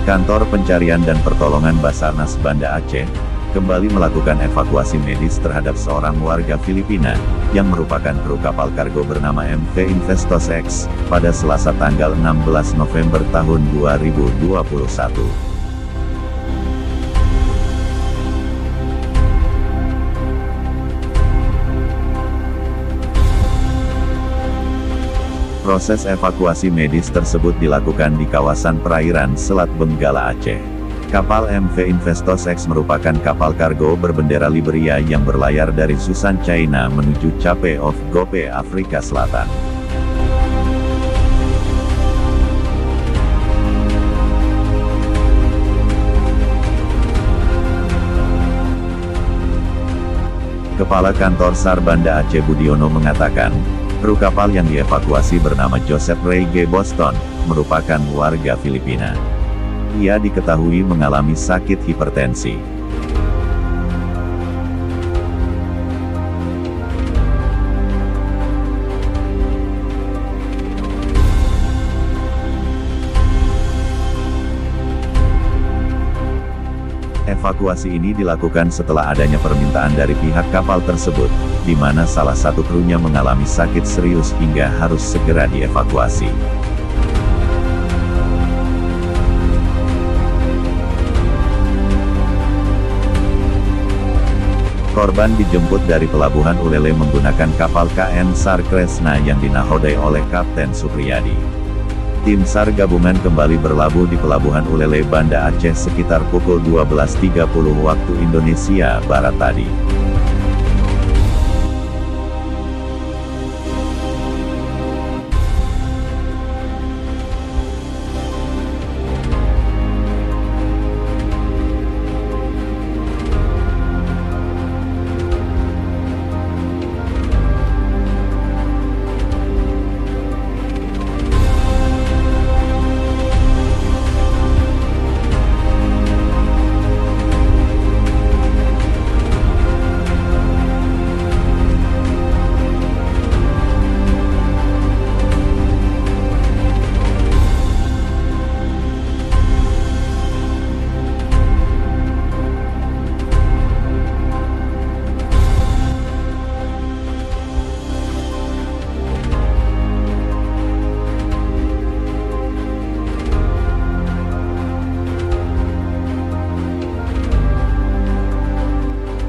Kantor Pencarian dan Pertolongan Basarnas Banda Aceh kembali melakukan evakuasi medis terhadap seorang warga Filipina yang merupakan kru kapal kargo bernama MV Investos X pada Selasa tanggal 16 November tahun 2021. Proses evakuasi medis tersebut dilakukan di kawasan perairan Selat Benggala Aceh. Kapal MV Investos X merupakan kapal kargo berbendera Liberia yang berlayar dari Susan, China menuju Cape of Gope, Afrika Selatan. Kepala Kantor SAR Banda Aceh Budiono mengatakan, kru kapal yang dievakuasi bernama Joseph Ray G. Boston, merupakan warga Filipina. Ia diketahui mengalami sakit hipertensi. Evakuasi ini dilakukan setelah adanya permintaan dari pihak kapal tersebut, di mana salah satu krunya mengalami sakit serius hingga harus segera dievakuasi. Korban dijemput dari Pelabuhan Ulele menggunakan kapal KN SAR Kresna yang dinahodai oleh Kapten Supriyadi. Tim SAR gabungan kembali berlabuh di Pelabuhan Ulele Banda Aceh sekitar pukul 12.30 waktu Indonesia Barat tadi.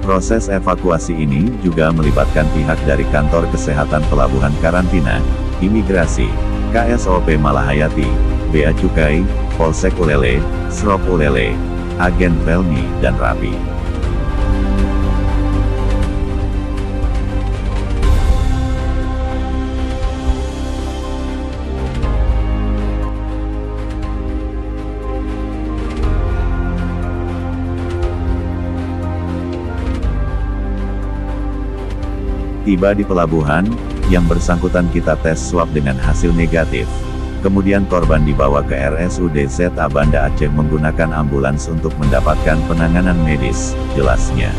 Proses evakuasi ini juga melibatkan pihak dari Kantor Kesehatan Pelabuhan Karantina, Imigrasi, KSOP Malahayati, Bea Cukai, Polsek Ulele, Srop Ulele, Agen Pelni, dan Rapi. Tiba di pelabuhan, yang bersangkutan kita tes swab dengan hasil negatif. Kemudian korban dibawa ke RSUD ZA Banda Aceh menggunakan ambulans untuk mendapatkan penanganan medis, jelasnya.